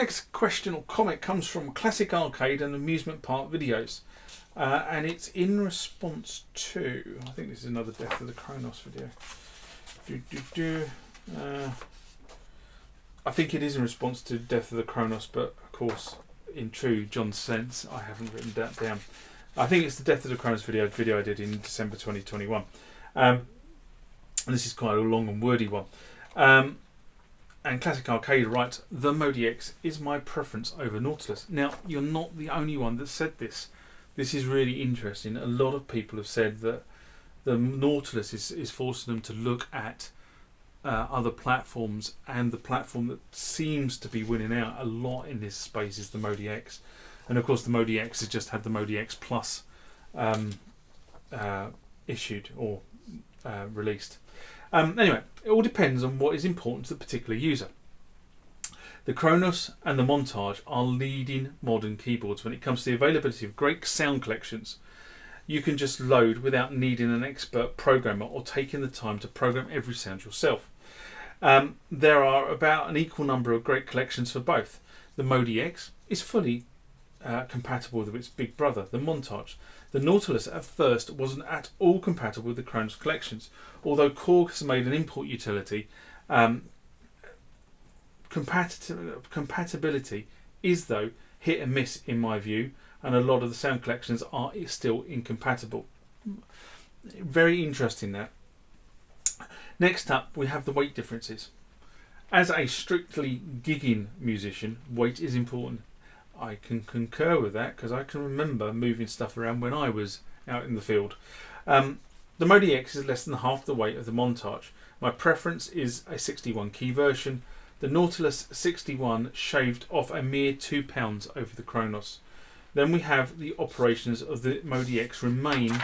Next question or comment comes from Classic Arcade and Amusement Park Videos. And it's in response to, I think this is another Death of the Kronos video. I think it is in response to Death of the Kronos, but of course, in true John's sense, I haven't written that down. I think it's the Death of the Kronos video I did in December 2021. And this is quite a long and wordy one. And Classic Arcade writes, the MODX is my preference over Nautilus. Now, you're not the only one that said this. This is really interesting. A lot of people have said that the Nautilus is forcing them to look at other platforms, and the platform that seems to be winning out a lot in this space is the MODX. And of course the MODX has just had the MODX Plus issued or released. Anyway, it all depends on what is important to the particular user. The Kronos and the Montage are leading modern keyboards when it comes to the availability of great sound collections. You can just load without needing an expert programmer or taking the time to program every sound yourself. There are about an equal number of great collections for both. The MODX is fully compatible with its big brother, the Montage. The Nautilus at first wasn't at all compatible with the Kronos collections, although Korg has made an import utility. Compatibility is, though, hit and miss in my view, and a lot of the sound collections are still incompatible. Very interesting that. Next up, we have the weight differences. As a strictly gigging musician, weight is important. I can concur with that because I can remember moving stuff around when I was out in the field. The MODX is less than half the weight of the Montage. My preference is a 61 key version. The Nautilus 61 shaved off a mere £2 over the Kronos. Then we have the operations of the MODX remain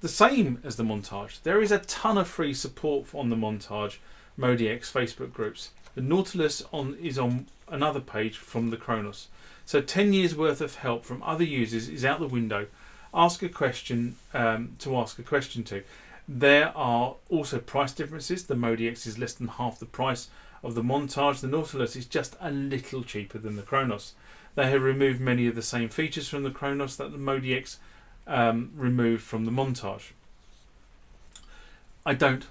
the same as the Montage. There is a ton of free support on the Montage MODX Facebook groups. The Nautilus is on another page from the Kronos. So 10 years worth of help from other users is out the window. Ask a question to ask a question to. There are also price differences. The MODX is less than half the price of the Montage. The Nautilus is just a little cheaper than the Kronos. They have removed many of the same features from the Kronos that the MODX removed from the Montage. I don't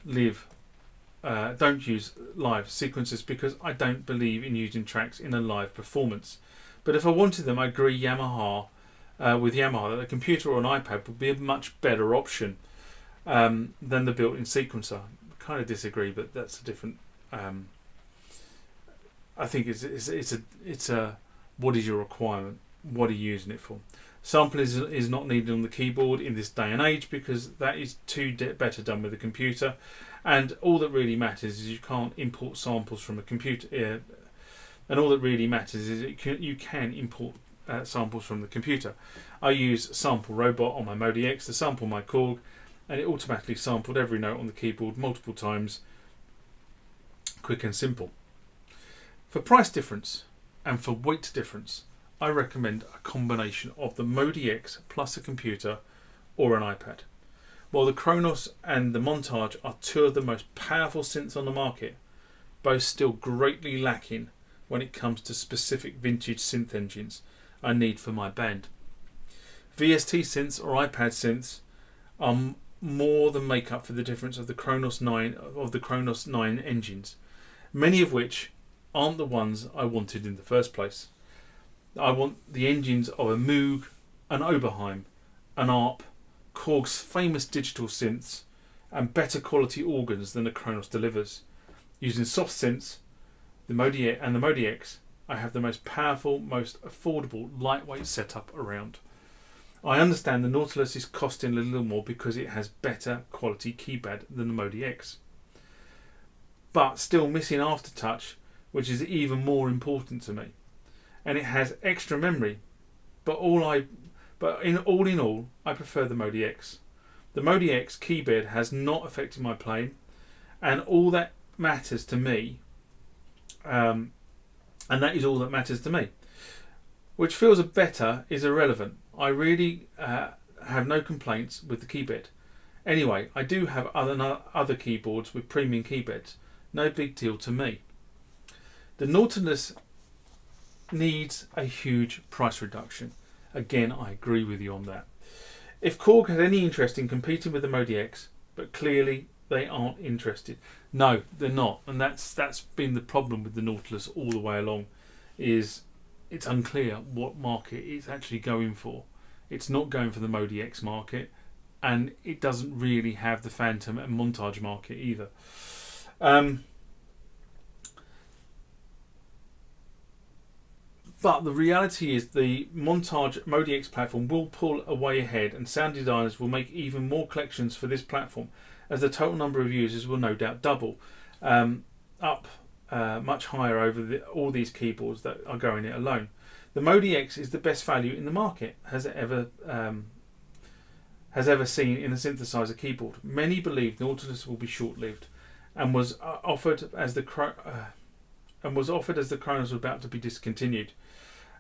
use live sequences because I don't believe in using tracks in a live performance. But if I wanted them, I agree with Yamaha that a computer or an iPad would be a much better option than the built-in sequencer. I kind of disagree, but that's a different. I think it's a what is your requirement? What are you using it for? Sample is not needed on the keyboard in this day and age because that is better done with a computer. And all that really matters is you can't import samples from a computer. And all that really matters is you can import samples from the computer. I use Sample Robot on my MODX to sample my Korg, and it automatically sampled every note on the keyboard multiple times. Quick and simple. For price difference and for weight difference, I recommend a combination of the MODX plus a computer or an iPad. While the Kronos and the Montage are two of the most powerful synths on the market, both still greatly lacking when it comes to specific vintage synth engines I need for my band. VST synths or iPad synths are more than make up for the difference of the Kronos 9 engines, many of which aren't the ones I wanted in the first place. I want the engines of a Moog, an Oberheim, an ARP, Korg's famous digital synths, and better quality organs than the Kronos delivers. Using soft synths, the MODX, I have the most powerful, most affordable, lightweight setup around. I understand the Nautilus is costing a little more because it has better quality keypad than the MODX, but still missing aftertouch, which is even more important to me. And it has extra memory, but all in all, I prefer the MODX. The MODX keyboard has not affected my playing, and all that matters to me, and that is all that matters to me. Which feels better is irrelevant. I really have no complaints with the keyboard. Anyway, I do have other keyboards with premium keyboards. No big deal to me. The Nautilus needs a huge price reduction. Again, I agree with you on that. If Korg had any interest in competing with the MODX, but clearly they aren't interested. No, they're not, and that's been the problem with the Nautilus all the way along. Is it's unclear what market it's actually going for. It's not going for the MODX market, and it doesn't really have the Phantom and montage market either. But the reality is the montage MODX platform will pull away ahead, and sound designers will make even more collections for this platform, as the total number of users will no doubt double, up much higher over all these keyboards that are going it alone. The MODX is the best value in the market has ever seen in a synthesizer keyboard. Many believe Nautilus will be short-lived, and was offered as the Kronos was about to be discontinued,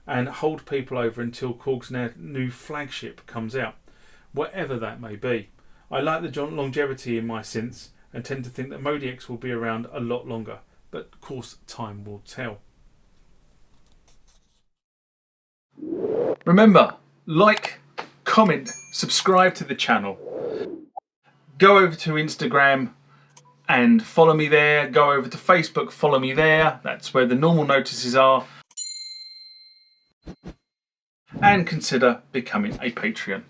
and hold people over until Korg's new flagship comes out, whatever that may be. I like the longevity in my synths and tend to think that MODX will be around a lot longer, but of course time will tell. Remember, like, comment, subscribe to the channel. Go over to Instagram and follow me there. Go over to Facebook, follow me there. That's where the normal notices are. And consider becoming a Patreon.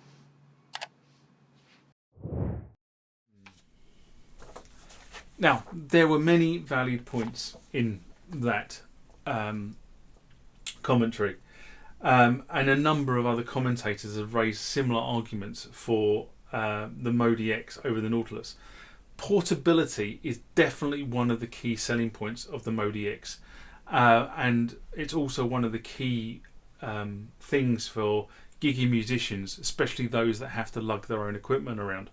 Now, there were many valid points in that commentary. And a number of other commentators have raised similar arguments for the MODX over the Nautilus. Portability is definitely one of the key selling points of the MODX, and it's also one of the key things for giggy musicians, especially those that have to lug their own equipment around.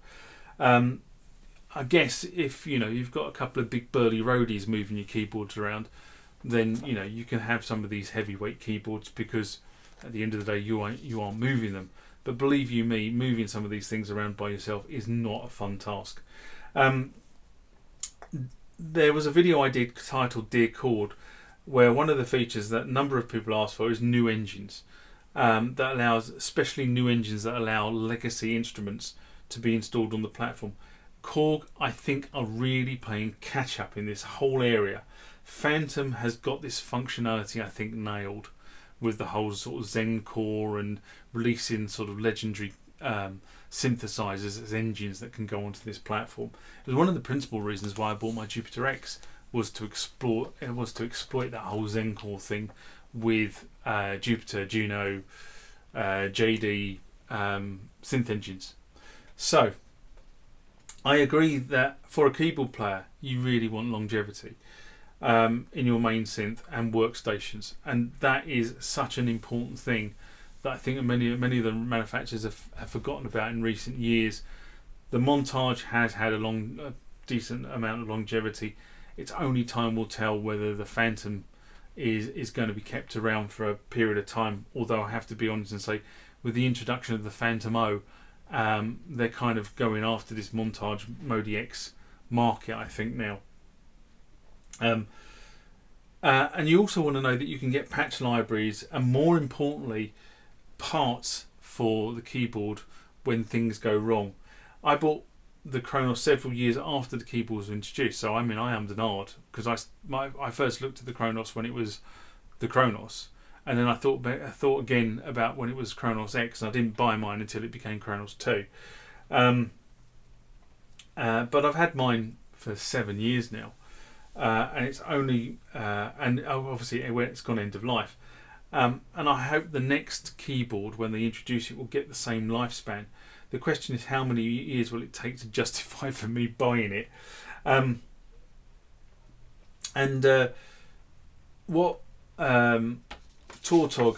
I guess if you've got a couple of big burly roadies moving your keyboards around, then you can have some of these heavyweight keyboards, because at the end of the day you aren't moving them. But believe you me, moving some of these things around by yourself is not a fun task. There was a video I did titled Dear Korg, where one of the features that a number of people asked for is new engines, that allows, especially new engines that allow legacy instruments to be installed on the platform. Korg, I think, are really playing catch up in this whole area. Phantom has got this functionality, I think, nailed, with the whole sort of Zen core and releasing sort of legendary synthesizers as engines that can go onto this platform. It was one of the principal reasons why I bought my Jupiter X, was to exploit that whole Zen core thing with Jupiter, Juno, JD synth engines. So I agree that for a keyboard player you really want longevity in your main synth and workstations, and that is such an important thing that I think many of the manufacturers have forgotten about in recent years. The montage has had a decent amount of longevity. It's only time will tell whether the Phantom is going to be kept around for a period of time, although I have to be honest and say, with the introduction of the Phantom O, they're kind of going after this montage MODX market, I think, now. And you also want to know that you can get patch libraries, and more importantly, parts for the keyboard when things go wrong. I bought the Kronos several years after the keyboard was introduced, so I am denard, because I first looked at the Kronos when it was the Kronos, and then I thought again about when it was Kronos X, and I didn't buy mine until it became Kronos 2. But I've had mine for 7 years now, and it's only and obviously it's gone end of life. And I hope the next keyboard, when they introduce it, will get the same lifespan. The question is, how many years will it take to justify for me buying it? What Tortog,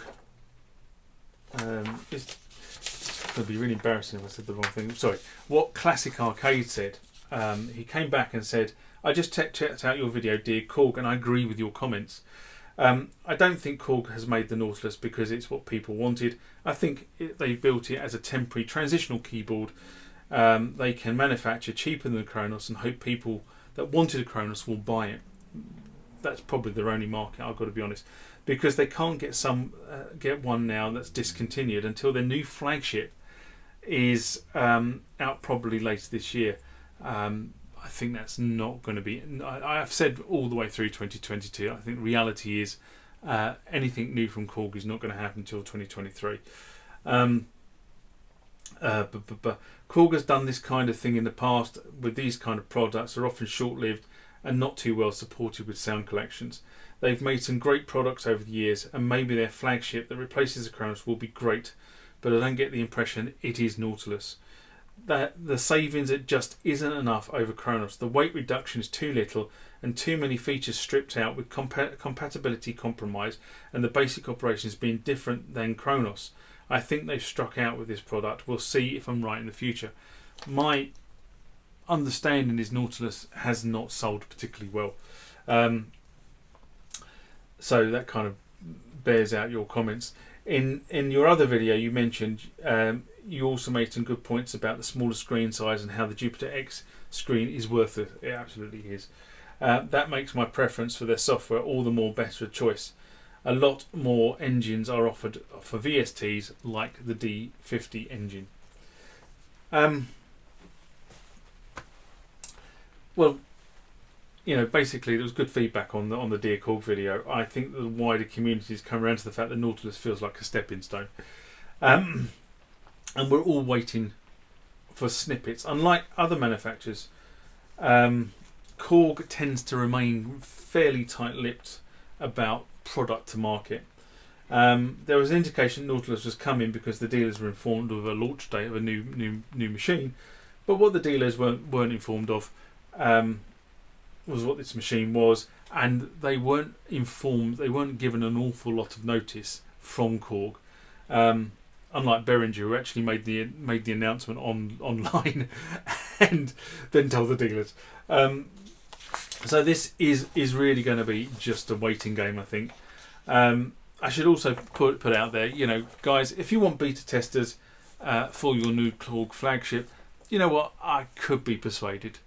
it's going to be really embarrassing if I said the wrong thing. Sorry. What Classic Arcade said, he came back and said, I just checked out your video, Dear Korg, and I agree with your comments. I don't think Korg has made the Nautilus because it's what people wanted. I think they've built it as a temporary transitional keyboard they can manufacture cheaper than the Kronos, and hope people that wanted a Kronos will buy it. that's probably their only market, I've got to be honest, because they can't get one now that's discontinued until their new flagship is out probably later this year. I think that's not going to be. I've said all the way through 2022. I think the reality is anything new from Korg is not going to happen until 2023. But Korg has done this kind of thing in the past with these kind of products. They're often short-lived and not too well supported with sound collections. They've made some great products over the years, and maybe their flagship that replaces the Kronos will be great, but I don't get the impression it is Nautilus. That the savings, it just isn't enough over Kronos. The weight reduction is too little and too many features stripped out, with compatibility compromise and the basic operations being different than Kronos. I think they've struck out with this product. We'll see if I'm right in the future. My understanding is Nautilus has not sold particularly well. So that kind of bears out your comments. In your other video you mentioned, you also made some good points about the smaller screen size and how the Jupiter X screen is worth it. It absolutely is. That makes my preference for their software all the more better a choice. A lot more engines are offered for VSTs, like the D50 engine. Well, you know, basically there was good feedback on the Dear Korg video. I think the wider community has come around to the fact that Nautilus feels like a stepping stone. And we're all waiting for snippets. Unlike other manufacturers, Korg tends to remain fairly tight-lipped about product to market. There was an indication Nautilus was coming because the dealers were informed of a launch date of a new machine, but what the dealers weren't informed of was what this machine was, and they weren't informed. They weren't given an awful lot of notice from Korg. Unlike Behringer, who actually made the announcement online and then told the dealers. So this is really going to be just a waiting game, I think. I should also put out there, you know, guys, if you want beta testers for your new Korg flagship, you know what, I could be persuaded.